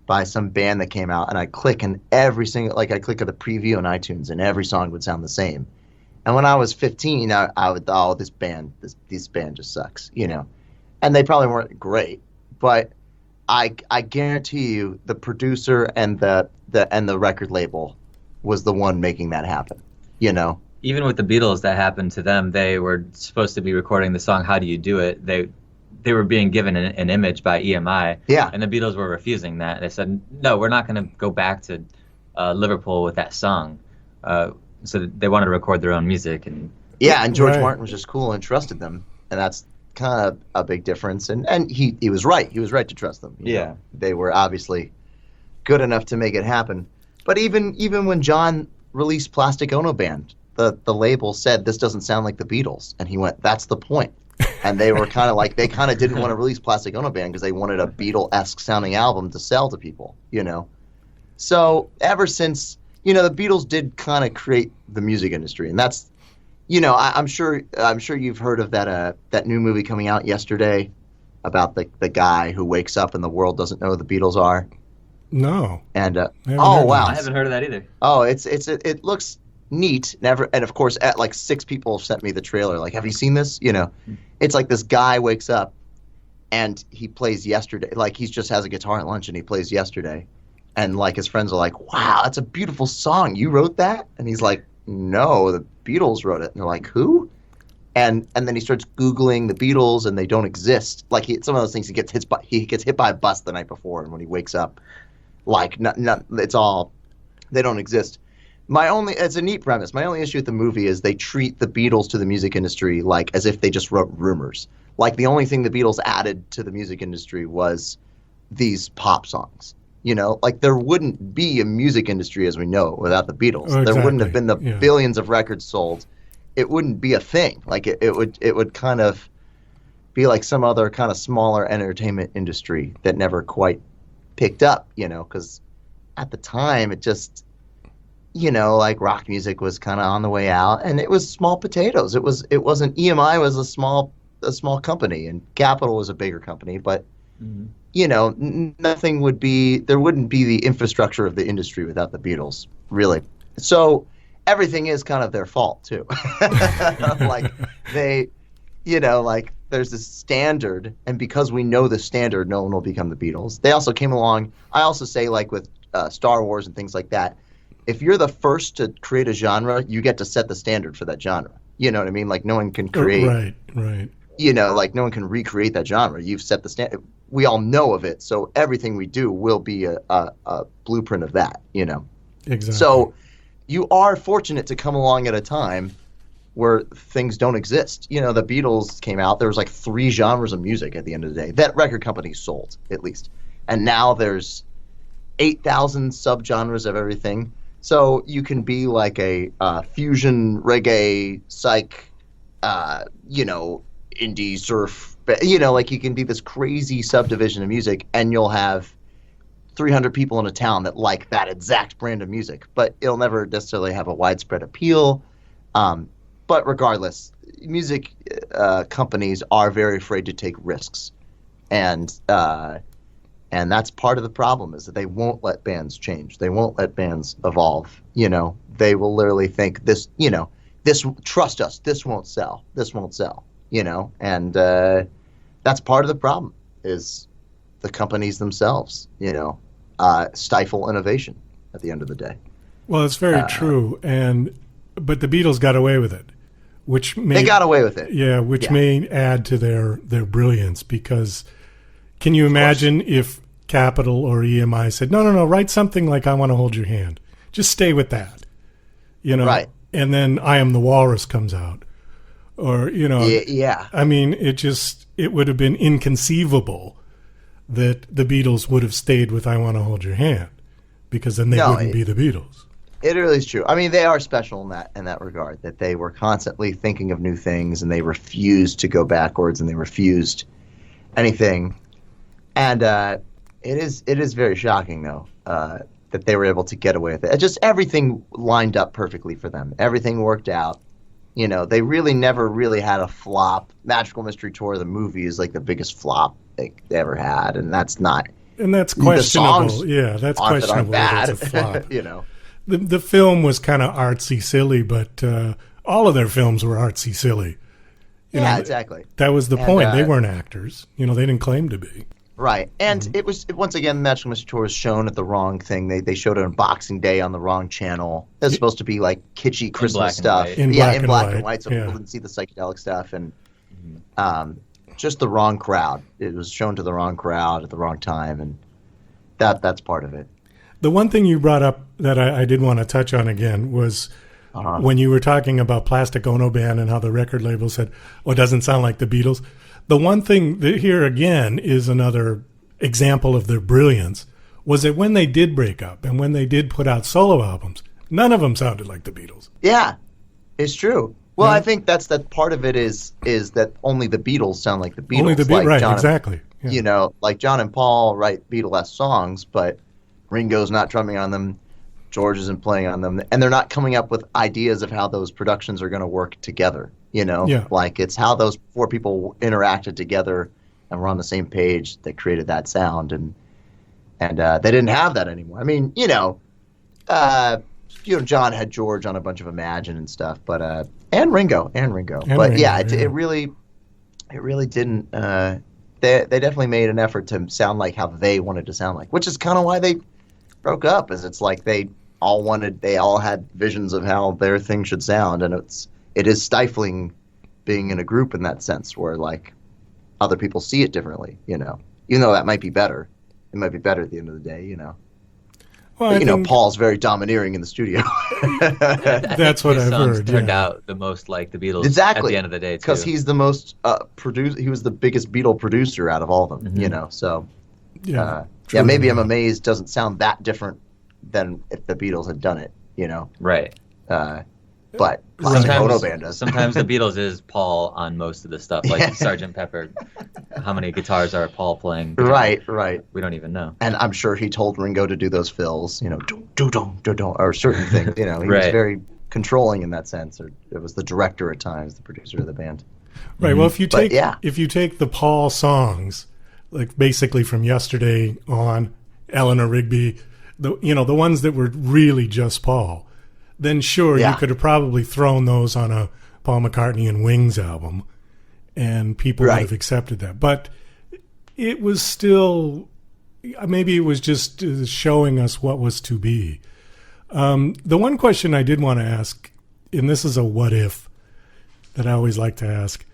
by some band that came out, and I'd click, and I'd click at the preview on iTunes, and every song would sound the same. And when I was 15, I would, this band just sucks, you know. And they probably weren't great, but I guarantee you the producer and the record label was the one making that happen, you know. Even with the Beatles, that happened to them. They were supposed to be recording the song "How Do You Do It." They were being given an image by EMI, and the Beatles were refusing that. They said, "No, we're not going to go back to Liverpool with that song." So they wanted to record their own music, and George Martin was just cool and trusted them, and that's kind of a big difference. And he was right. He was right to trust them. You know? They were obviously good enough to make it happen. But even when John released Plastic Ono Band, the label said this doesn't sound like the Beatles, and he went, "That's the point." And they were kind of like, they kind of didn't want to release Plastic Ono Band because they wanted a Beatle-esque sounding album to sell to people, you know. So ever since, you know, the Beatles did kind of create the music industry, and that's, you know, I'm sure you've heard of that new movie coming out yesterday about the guy who wakes up and the world doesn't know who the Beatles are. No. And wow, I haven't heard of that either. Oh, it looks neat. And of course, like 6 people sent me the trailer. Like, have you seen this? You know, it's like this guy wakes up and he plays Yesterday. Like, he just has a guitar at lunch and he plays Yesterday. And like his friends are like, "Wow, that's a beautiful song. You wrote that?" And he's like, "No, the Beatles wrote it." And they're like, "Who?" And then he starts Googling the Beatles, and they don't exist. Like some of those things, he gets hit by a bus the night before, and when he wakes up, like it's all, they don't exist. It's a neat premise. My only issue with the movie is they treat the Beatles to the music industry like as if they just wrote rumors. Like the only thing the Beatles added to the music industry was these pop songs. You know, like there wouldn't be a music industry as we know it without the Beatles. Oh, exactly. There wouldn't have been the billions of records sold. It wouldn't be a thing. Like it would kind of be like some other kind of smaller entertainment industry that never quite picked up, you know, because at the time it just, you know, like rock music was kind of on the way out, and it was small potatoes. It wasn't EMI was a small company, and Capitol was a bigger company, but you know, there wouldn't be the infrastructure of the industry without the Beatles, really. So everything is kind of their fault too. Like they, you know, like there's this standard, and because we know the standard, no one will become the Beatles. They also came along. I also say, like with Star Wars and things like that, if you're the first to create a genre, you get to set the standard for that genre. You know what I mean? Like no one can create. Right. You know, like no one can recreate that genre. You've set the standard. We all know of it, so everything we do will be a blueprint of that. You know. Exactly. So you are fortunate to come along at a time where things don't exist. You know, the Beatles came out. There was like 3 genres of music at the end of the day that record companies sold, at least. And now there's 8,000 subgenres of everything. So you can be like a fusion, reggae, psych, you know, indie, surf. You know, like you can be this crazy subdivision of music, and you'll have 300 people in a town that like that exact brand of music. But it'll never necessarily have a widespread appeal. But regardless, music companies are very afraid to take risks, and that's part of the problem, is that they won't let bands change. They won't let bands evolve. You know, they will literally think this. You know, this. Trust us. This won't sell. This won't sell. You know, and that's part of the problem, is the companies themselves. You know, stifle innovation at the end of the day. Well, it's very true, but the Beatles got away with it. They got away with it. Yeah, which may add to their brilliance, because can you imagine if Capitol or EMI said, no, write something like I Want to Hold Your Hand. Just stay with that. You know? Right. And then I Am the Walrus comes out. Or, you know. Yeah. I mean, it would have been inconceivable that the Beatles would have stayed with I Want to Hold Your Hand, because then they wouldn't be the Beatles. It really is true. I mean, they are special in that regard, that they were constantly thinking of new things, and they refused to go backwards, and they refused anything. And it is very shocking, though, that they were able to get away with it. Just everything lined up perfectly for them. Everything worked out. You know, they really never really had a flop. Magical Mystery Tour, the movie, is like the biggest flop they ever had, and that's not. And that's questionable. The that's questionable. Bad. That's a flop. You know. The film was kind of artsy silly, but all of their films were artsy silly. You know, exactly. That was the point. They weren't actors. You know, they didn't claim to be. Right. And it was, once again, Magical Mystery Tour was shown at the wrong thing. They showed it on Boxing Day on the wrong channel. It was supposed to be like kitschy Christmas stuff. In black and white, so people didn't see the psychedelic stuff. And just the wrong crowd. It was shown to the wrong crowd at the wrong time, and that's part of it. The one thing you brought up that I did want to touch on again was when you were talking about Plastic Ono Band and how the record label said, it doesn't sound like the Beatles. The one thing that here again is another example of their brilliance, was that when they did break up and when they did put out solo albums, none of them sounded like the Beatles. Yeah, it's true. Well, I think that part of it is that only the Beatles sound like the Beatles. Only the Beatles, like right, exactly. Yeah. You know, like John and Paul write Beatlesque songs, but Ringo's not drumming on them, George isn't playing on them, and they're not coming up with ideas of how those productions are going to work together. You know, like it's how those 4 people interacted together and were on the same page that created that sound, and they didn't have that anymore. I mean, John had George on a bunch of Imagine and stuff, but and Ringo, it really didn't. They definitely made an effort to sound like how they wanted to sound like, which is kind of why they broke up. Is it's like they all had visions of how their thing should sound, and it is stifling being in a group in that sense, where like other people see it differently. You know, even though that might be better, it might be better at the end of the day. You know. Well, but, Paul's very domineering in the studio. That's what I've heard. Turned out the most like the Beatles exactly. At the end of the day, because he's the most he was the biggest Beatle producer out of all of them. Mm-hmm. You know, so maybe I'm amazed doesn't sound that different than if the Beatles had done it. You know, right? But Ono Band does. Sometimes the Beatles is Paul on most of the stuff, like Sgt. Pepper. How many guitars are Paul playing? Right. We don't even know. And I'm sure he told Ringo to do those fills, do or certain things. You know, he was very controlling in that sense. Or it was the director at times, the producer of the band. Right. Well, if you take the Paul songs, like basically from Yesterday on, Eleanor Rigby, the ones that were really just Paul, then sure, you could have probably thrown those on a Paul McCartney and Wings album, and people would have accepted that. But it was still, maybe it was just showing us what was to be. The one question I did want to ask, and this is a what if, that I always like to ask.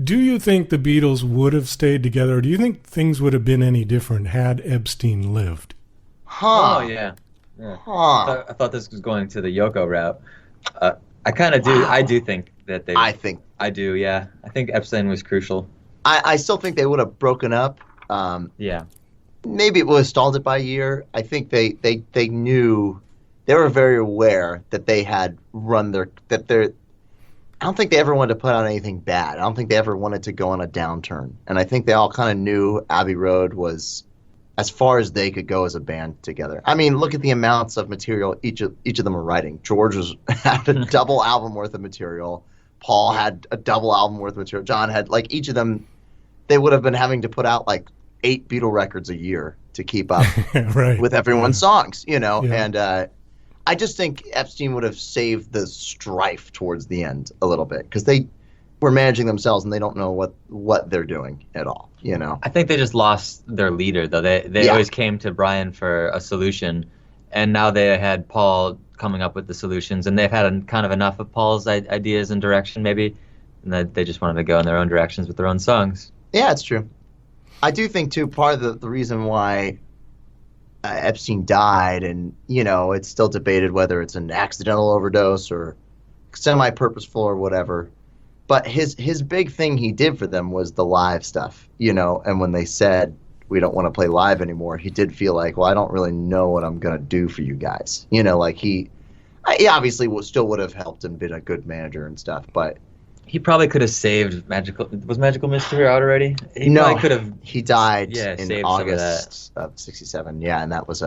Do you think the Beatles would have stayed together, or do you think things would have been any different had Epstein lived? Huh. Oh, yeah. Huh. I thought this was going to the Yoko route. I kind of do. I do think that they. I do. Yeah. I think Epstein was crucial. I still think they would have broken up. Yeah. Maybe it would have stalled it by a year. I think they knew, they were very aware that they had run I don't think they ever wanted to put out anything bad. I don't think they ever wanted to go on a downturn. And I think they all kind of knew Abbey Road was as far as they could go as a band together. I mean, look at the amounts of material each of them were writing. George had a double album worth of material. Paul had a double album worth of material. John had, like, each of them, they would have been having to put out like 8 Beatle records a year to keep up with everyone's songs, you know. Yeah. And I just think Epstein would have saved the strife towards the end a little bit, because they were managing themselves and they don't know what they're doing at all, you know. I think they just lost their leader, though. They always came to Brian for a solution, and now they had Paul coming up with the solutions, and they've had kind of enough of Paul's ideas and direction, maybe, and that they just wanted to go in their own directions with their own songs. Yeah, it's true. I do think, too, part of the reason why Epstein died, and, you know, it's still debated whether it's an accidental overdose or semi-purposeful or whatever, but his big thing he did for them was the live stuff, you know. And when they said, we don't want to play live anymore, he did feel like, well, I don't really know what I'm going to do for you guys, you know. Like, he obviously still would have helped and been a good manager and stuff, but he probably could have saved Magical Mystery out already? He died in August of 67. Yeah, and that was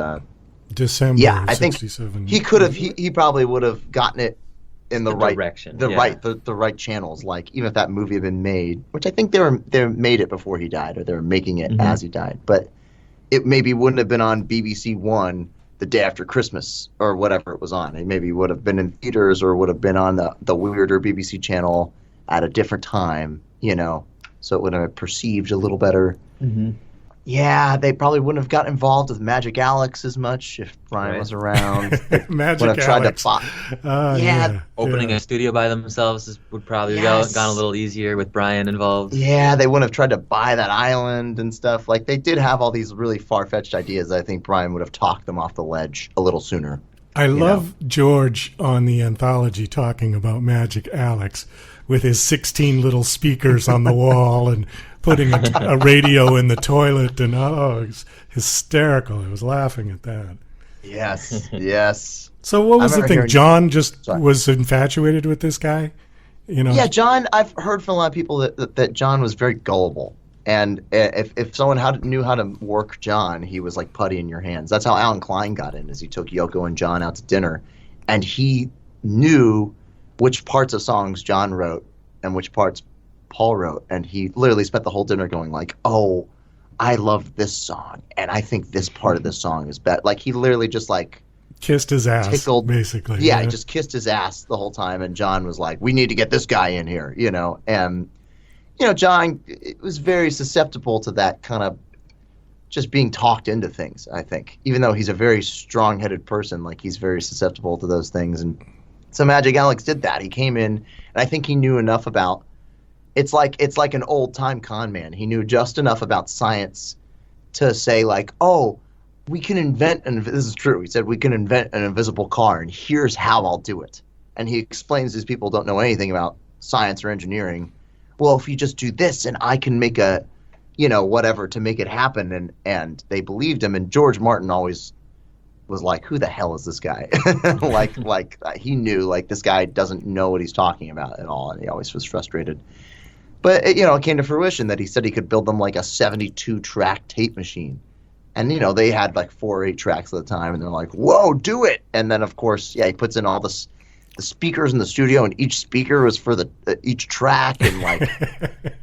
December. Yeah, I 67. think he could have. He probably would have gotten it in the right direction, the right channels. Like, even if that movie had been made, which I think they made it before he died, or they were making it as he died, but it maybe wouldn't have been on BBC One the day after Christmas or whatever it was on. It maybe would have been in theaters, or would have been on the weirder BBC channel at a different time, you know, so it would have been perceived a little better. Mm-hmm. Yeah, they probably wouldn't have gotten involved with Magic Alex as much if Brian was around. Magic Alex. Opening a studio by themselves would probably have gone a little easier with Brian involved. Yeah, they wouldn't have tried to buy that island and stuff. Like, they did have all these really far-fetched ideas. I think Brian would have talked them off the ledge a little sooner. I love George on the anthology talking about Magic Alex with his 16 little speakers on the wall and putting a radio in the toilet, and it's hysterical. I was laughing at that. Yes, yes. So what was the thing? John just was infatuated with this guy? You know? Yeah, John, I've heard from a lot of people that John was very gullible. And if someone knew how to work John, he was like putty in your hands. That's how Alan Klein got in, is he took Yoko and John out to dinner, and he knew which parts of songs John wrote and which parts Paul wrote. And he literally spent the whole dinner going like, oh, I love this song, and I think this part of the song is better. Like, he literally just like kissed his ass, tickled, basically. Yeah, he just kissed his ass the whole time, and John was like, we need to get this guy in here, you know. And you know, John was very susceptible to that kind of just being talked into things, I think. Even though he's a very strong-headed person, like, he's very susceptible to those things. And so Magic Alex did that. He came in, and I think he knew enough about – it's like an old-time con man. He knew just enough about science to say, like, oh, we can invent – and this is true. He said, we can invent an invisible car, and here's how I'll do it. And he explains these people don't know anything about science or engineering. Well, if you just do this, and I can make a, you know, whatever to make it happen, and they believed him. And George Martin always was like, who the hell is this guy? like he knew, like, this guy doesn't know what he's talking about at all, and he always was frustrated. But you know, it came to fruition that he said he could build them like a 72-track tape machine, and you know, they had like 4 or 8 tracks at the time, and they're like, whoa, do it! And then of course, yeah, he puts in all this. The speakers in the studio, and each speaker was for each track, and like,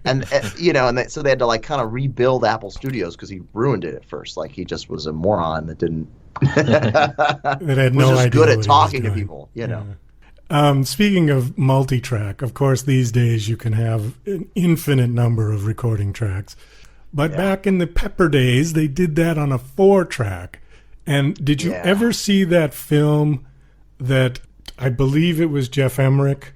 and you know, and so they had to like kind of rebuild Apple Studios because he ruined it at first. Like, he just was a moron that didn't. that had no was just idea good at talking to people, you know. Speaking of multi-track, of course, these days you can have an infinite number of recording tracks, but back in the Pepper days, they did that on a 4-track. And did you ever see that film that? I believe it was Jeff Emmerich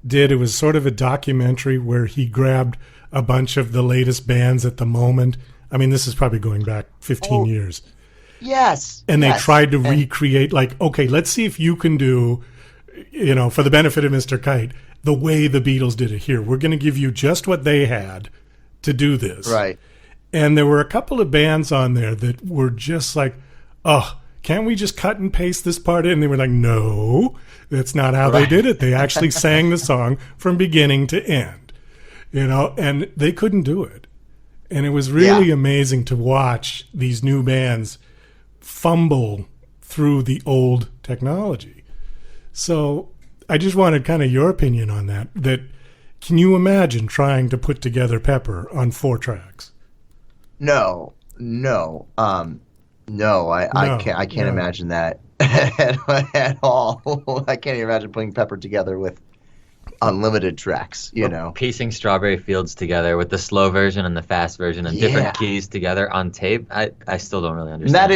did. It was sort of a documentary where he grabbed a bunch of the latest bands at the moment. I mean, this is probably going back 15 years. Yes. And they tried to recreate, like, okay, let's see if you can do, you know, for the benefit of Mr. Kite, the way the Beatles did it here. We're going to give you just what they had to do this. Right. And there were a couple of bands on there that were just like, oh, can't we just cut and paste this part in? And they were like, no, that's not how they did it. They actually sang the song from beginning to end, you know, and they couldn't do it. And it was really amazing to watch these new bands fumble through the old technology. So I just wanted kind of your opinion on that. That can you imagine trying to put together Pepper on 4 tracks? No. I can't imagine that at all. I can't even imagine putting Pepper together with unlimited tracks, you know. Piecing Strawberry Fields together with the slow version and the fast version and different keys together on tape. I still don't really understand.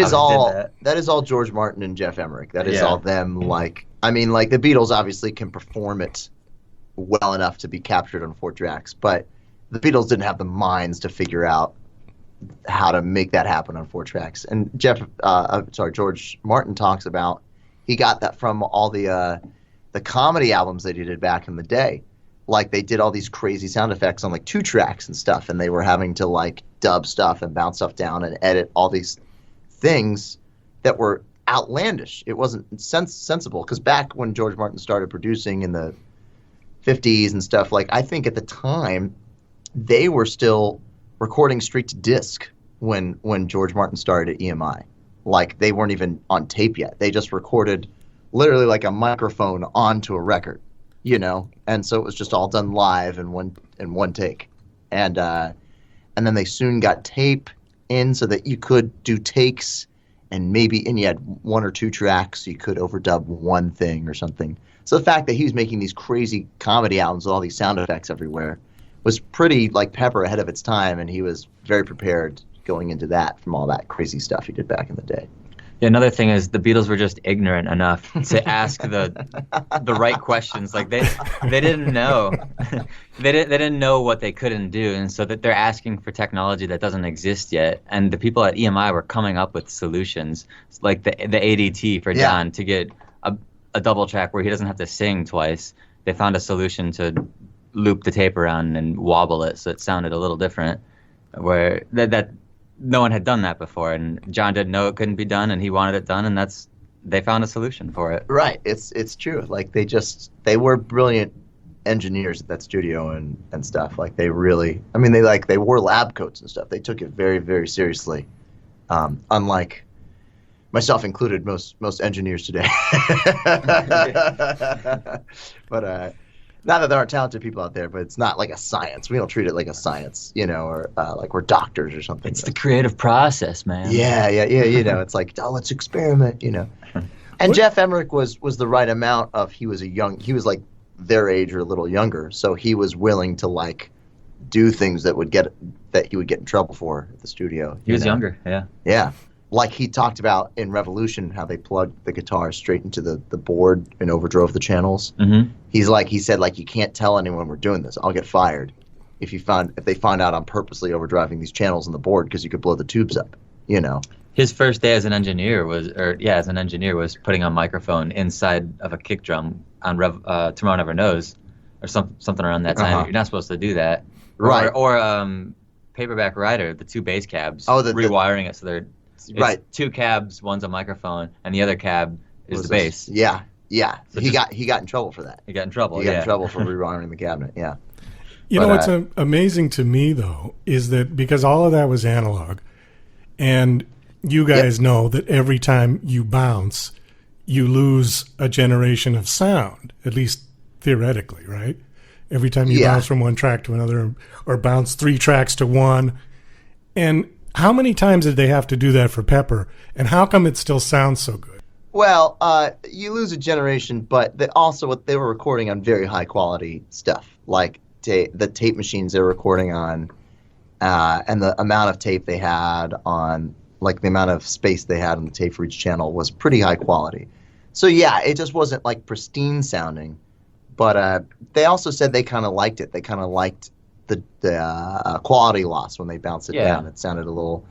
That is all George Martin and Jeff Emmerich. That is all them. Like, I mean, like the Beatles obviously can perform it well enough to be captured on 4 tracks, but the Beatles didn't have the minds to figure out how to make that happen on 4 tracks. And George Martin talks about he got that from all the comedy albums that he did back in the day. Like they did all these crazy sound effects on like 2 tracks and stuff, and they were having to like dub stuff and bounce stuff down and edit all these things that were outlandish. It wasn't sensible, because back when George Martin started producing in the 50s and stuff, like I think at the time they were still recording straight to disc when George Martin started at EMI. Like they weren't even on tape yet. They just recorded literally like a microphone onto a record, you know? And so it was just all done live in one take. And then they soon got tape in so that you could do takes, and you had 1 or 2 tracks, so you could overdub one thing or something. So the fact that he was making these crazy comedy albums with all these sound effects everywhere was pretty like Pepper ahead of its time, and he was very prepared going into that from all that crazy stuff he did back in the day. Yeah, another thing is the Beatles were just ignorant enough to ask the right questions. Like they didn't know they didn't know what they couldn't do, and so that they're asking for technology that doesn't exist yet. And the people at EMI were coming up with solutions, like the ADT for John to get a double track where he doesn't have to sing twice. They found a solution to loop the tape around and wobble it so it sounded a little different, where that no one had done that before, and John didn't know it couldn't be done, and he wanted it done, and they found a solution for it. Right. It's true. Like they were brilliant engineers at that studio and stuff. Like they really, I mean, they wore lab coats and stuff. They took it very, very seriously. Unlike myself included, most engineers today. But not that there aren't talented people out there, but it's not like a science. We don't treat it like a science, you know, or like we're doctors or something. It's the creative process, man. Yeah. You know, it's like, oh, let's experiment, you know. And Jeff Emmerich was the right amount of, he was like their age or a little younger, so he was willing to like do things that he would get in trouble for at the studio. He was younger, yeah. Yeah. Like he talked about in Revolution, how they plugged the guitar straight into the board and overdrove the channels. Mm-hmm. He said, you can't tell anyone we're doing this. I'll get fired if they find out I'm purposely overdriving these channels on the board, because you could blow the tubes up, you know. His first day as an engineer was putting a microphone inside of a kick drum on Tomorrow Never Knows, or something around that time. You're not supposed to do that. Right. Or Paperback Writer, the 2 bass cabs, rewiring it so they're... It's 2 cabs, one's a microphone, and the other cab is the bass. Yeah. So he got in trouble for that. He got in trouble. He got in trouble for rewiring the cabinet. Yeah. You know what's amazing to me though is that because all of that was analog, and you guys know that every time you bounce, you lose a generation of sound, at least theoretically, right? Every time you bounce from one track to another, or bounce 3 tracks to one, and how many times did they have to do that for Pepper, and how come it still sounds so good? Well, you lose a generation, but what they were recording on very high quality stuff, like the tape machines they were recording on, and the amount of tape they had on, like the amount of space they had on the tape for each channel was pretty high quality. So yeah, it just wasn't like pristine sounding, But they also said they kind of liked it. They kind of liked the quality loss when they bounced it down. It sounded a little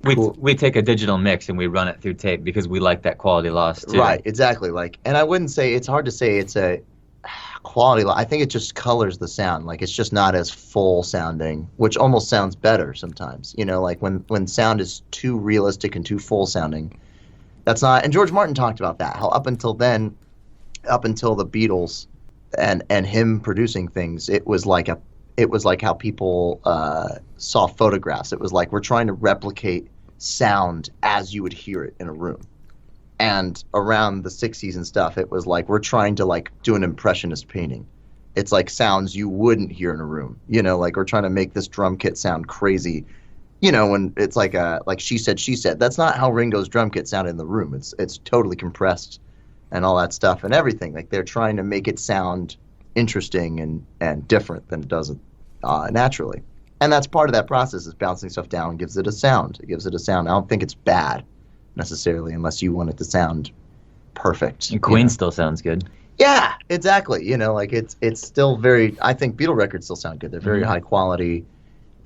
cool. We take a digital mix and we run it through tape because we like that quality loss too. Right, exactly. Like, and I wouldn't say, it's hard to say it's a quality loss. I think it just colors the sound. Like, it's just not as full sounding, which almost sounds better sometimes. You know, like when sound is too realistic and too full sounding, that's not. And George Martin talked about that. How up until the Beatles and him producing things, it was like how people saw photographs. It was like, we're trying to replicate sound as you would hear it in a room. And around the 60s and stuff, it was like, we're trying to like do an impressionist painting. It's like sounds you wouldn't hear in a room. You know, like we're trying to make this drum kit sound crazy. You know, when it's like she said. That's not how Ringo's drum kit sounded in the room. It's totally compressed and all that stuff and everything. Like, they're trying to make it sound interesting and different than it does naturally. And that's part of that process, is bouncing stuff down and gives it a sound. It gives it a sound. I don't think it's bad necessarily, unless you want it to sound perfect. And Queen still sounds good. Yeah, exactly. You know, like it's still very, I think Beatle records still sound good. They're very high quality,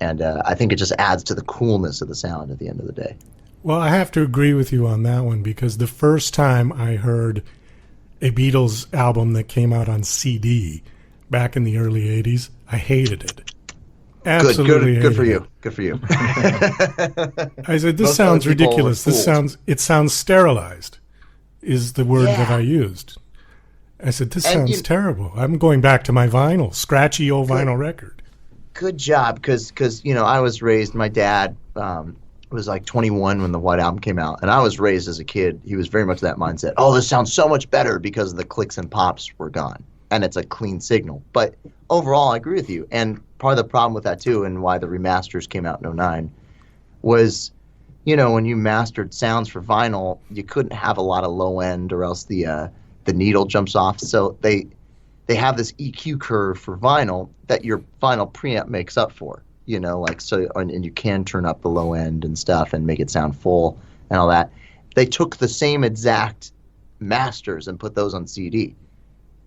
and I think it just adds to the coolness of the sound at the end of the day. Well, I have to agree with you on that one, because the first time I heard a Beatles album that came out on CD back in the early 80s, I hated it. Absolutely good for hated you. it. Good for you. I said, this Most sounds other people ridiculous. are It sounds sterilized, is the word that I used. I said, this sounds terrible. I'm going back to my vinyl, scratchy old vinyl record. Good job, because you know, I was raised, my dad was like 21 when the White Album came out, and I was raised as a kid. He was very much that mindset. Oh, this sounds so much better because the clicks and pops were gone, and it's a clean signal. But overall, I agree with you. And part of the problem with that too, and why the remasters came out in 2009, was, you know, when you mastered sounds for vinyl, you couldn't have a lot of low end, or else the needle jumps off. So they have this EQ curve for vinyl that your vinyl preamp makes up for. You know, like, so, and you can turn up the low end and stuff and make it sound full and all that. They took the same exact masters and put those on CD.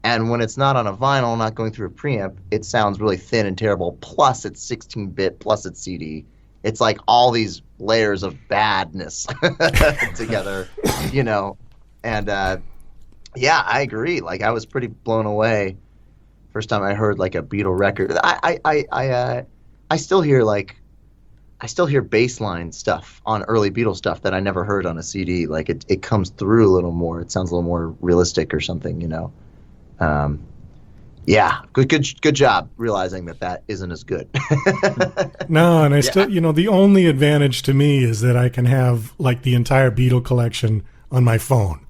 And when it's not on a vinyl, not going through a preamp, it sounds really thin and terrible. Plus it's 16-bit, plus it's CD. It's like all these layers of badness together, you know. And yeah, I agree. Like, I was pretty blown away first time I heard like a Beatle record. I still hear bass line stuff on early Beatles stuff that I never heard on a CD. Like, it comes through a little more. It sounds a little more realistic or something, you know. Yeah, good job realizing that isn't as good. No, and I still, you know, the only advantage to me is that I can have like the entire Beatle collection on my phone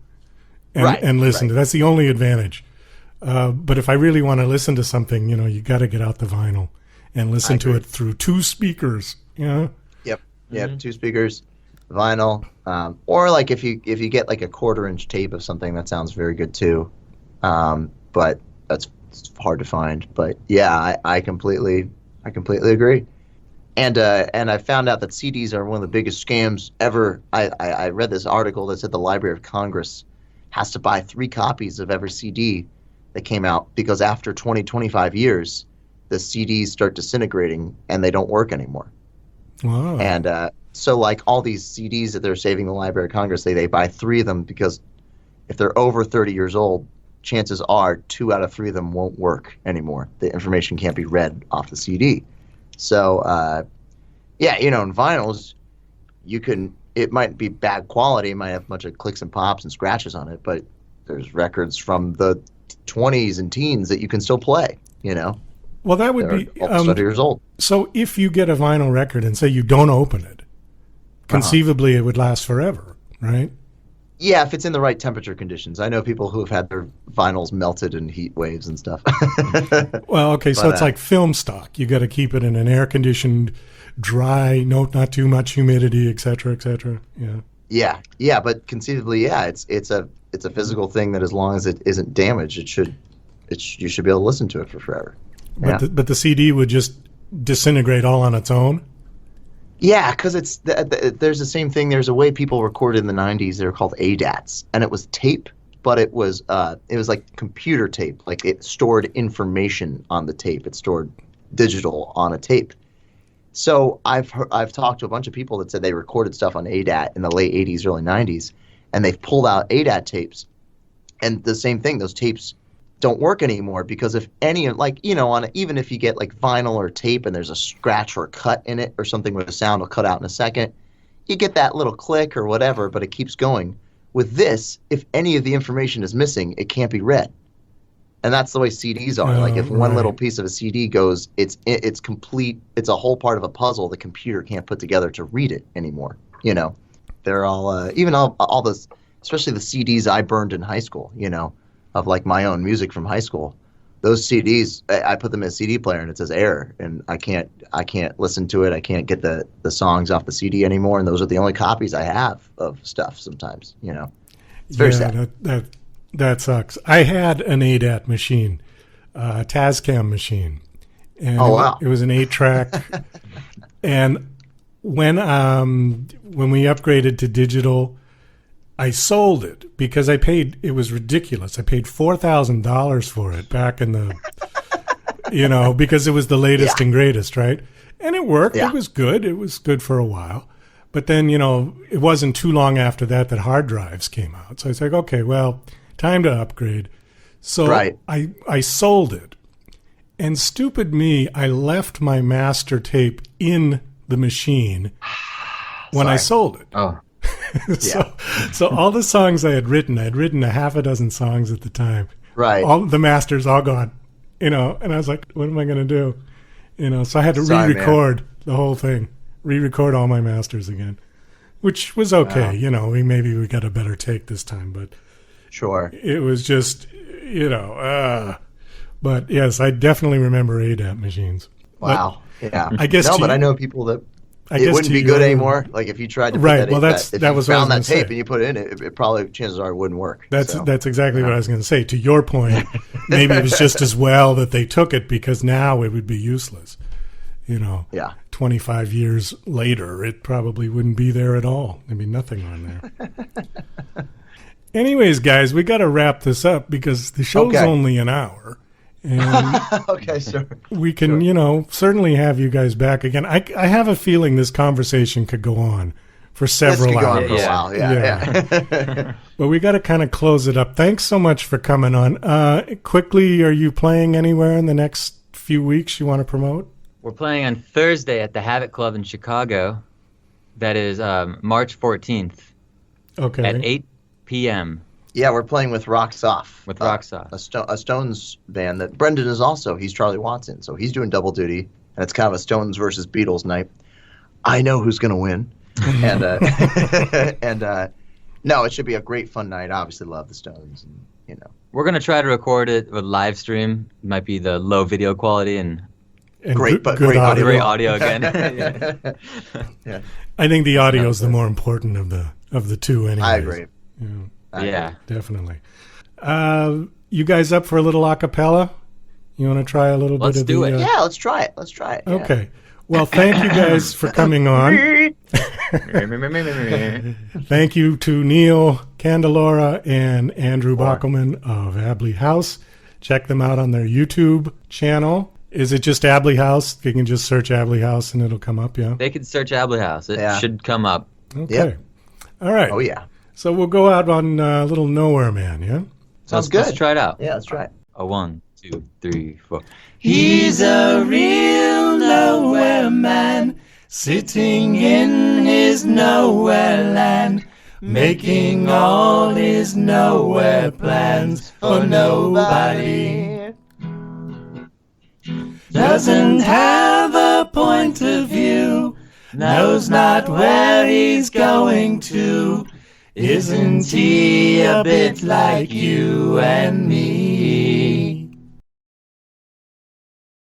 and listen to. That's the only advantage. But if I really want to listen to something, you know, you got to get out the vinyl and listen to it through two speakers. You know. Yep, 2 speakers, vinyl, or like if you get like a 1/4-inch tape of something, that sounds very good too. But it's hard to find. But yeah, I completely agree. And I found out that CDs are one of the biggest scams ever. I read this article that said the Library of Congress has to buy 3 copies of every CD that came out, because after 25 years, the CDs start disintegrating and they don't work anymore. Wow. And so like all these CDs that they're saving the Library of Congress, they buy 3 of them, because if they're over 30 years old, chances are 2 out of 3 of them won't work anymore. The information can't be read off the CD. So, yeah, you know, in vinyls, it might be bad quality, it might have a bunch of clicks and pops and scratches on it, but there's records from the 20s and teens that you can still play, you know. Well, that would be 30 years old. So if you get a vinyl record and say you don't open it, conceivably it would last forever, right? Yeah, if it's in the right temperature conditions. I know people who have had their vinyls melted in heat waves and stuff. Well, okay, so it's like film stock. You got to keep it in an air-conditioned, dry, not too much humidity, et cetera, et cetera. Yeah. Yeah, but conceivably, yeah, it's a physical thing that as long as it isn't damaged, you should be able to listen to it for forever. But the CD would just disintegrate all on its own? Yeah, because there's the same thing. There's a way people recorded in the 90s. They were called ADATs, and it was tape but it was like computer tape. Like it stored information on the tape. It stored digital on a tape. So I've talked to a bunch of people that said they recorded stuff on ADAT in the late 80s, early 90s, and they've pulled out ADAT tapes. And the same thing, those tapes don't work anymore because if any, like, you know, even if you get like vinyl or tape and there's a scratch or a cut in it or something where the sound will cut out in a second, you get that little click or whatever, but it keeps going. With this, if any of the information is missing, it can't be read. And that's the way CDs are. Like if one little piece of a CD goes, it's complete. It's a whole part of a puzzle the computer can't put together to read it anymore. You know, they're all even all this, especially the CDs I burned in high school. You know, of like my own music from high school. Those CDs, I put them in a CD player and it says error, and I can't listen to it. I can't get the songs off the CD anymore, and those are the only copies I have of stuff. Sometimes, you know, it's very sad. That sucks. I had an ADAT machine, a Tascam machine. And wow. It was an 8-track. And when we upgraded to digital, I sold it because it was ridiculous. I paid $4,000 for it back in the, you know, because it was the latest and greatest, right? And it worked. Yeah. It was good. It was good for a while. But then, you know, it wasn't too long after that hard drives came out. So I was like, okay, well, time to upgrade. So right. I sold it. And stupid me, I left my master tape in the machine when I sold it. Oh. So all the songs I had written a half a dozen songs at the time. Right. All the masters all gone. You know, and I was like, what am I going to do? You know, so I had to re-record the whole thing. Re-record all my masters again. Which was okay. Wow. You know, maybe we got a better take this time, but sure. It was just, you know, but yes, I definitely remember ADAT machines. Wow. But yeah. I guess but I know people that it wouldn't be good anymore. Like if you tried to put that in, if you found that tape and you put it in, it probably, chances are, it wouldn't work. That's exactly what I was going to say. To your point, maybe it was just as well that they took it because now it would be useless. You know, 25 years later, it probably wouldn't be there at all. There'd be nothing on there. Anyways, guys, we got to wrap this up because the show's only an hour. And okay, sure. We can, you know, certainly have you guys back again. I have a feeling this conversation could go on for several hours. For a while. Yeah. But we got to kind of close it up. Thanks so much for coming on. Quickly, are you playing anywhere in the next few weeks you want to promote? We're playing on Thursday at the Havoc Club in Chicago. That is March 14th. Okay. At 8 p.m. Yeah, we're playing with Rocks Off. With Rocks Off. A Stones band that Brendan is also. He's Charlie Watson, so he's doing double duty, and it's kind of a Stones versus Beatles night. I know who's going to win. And no, it should be a great fun night. I obviously love the Stones, and, you know. We're going to try to record it with live stream. It might be the low video quality and great audio. Great audio again. Yeah. I think the audio is the more important of the two anyways. I agree. Yeah. Definitely. You guys up for a little a cappella? You want to try a little bit of Let's do it. Yeah, let's try it. Yeah. Okay. Well, thank you guys for coming on. Thank you to Neil Candelora and Andrew Bockelman of Ably House. Check them out on their YouTube channel. Is it just Ably House? You can just search Ably House and it'll come up, yeah? They can search Ably House. It should come up. Okay. Yep. All right. Oh, yeah. So we'll go out on Little Nowhere Man, yeah? Sounds good. Let's try it out. Yeah, let's try it. 1, 2, 3, 4. He's a real nowhere man, sitting in his nowhere land, making all his nowhere plans for nobody. Doesn't have a point of view, knows not where he's going to. Isn't he a bit like you and me?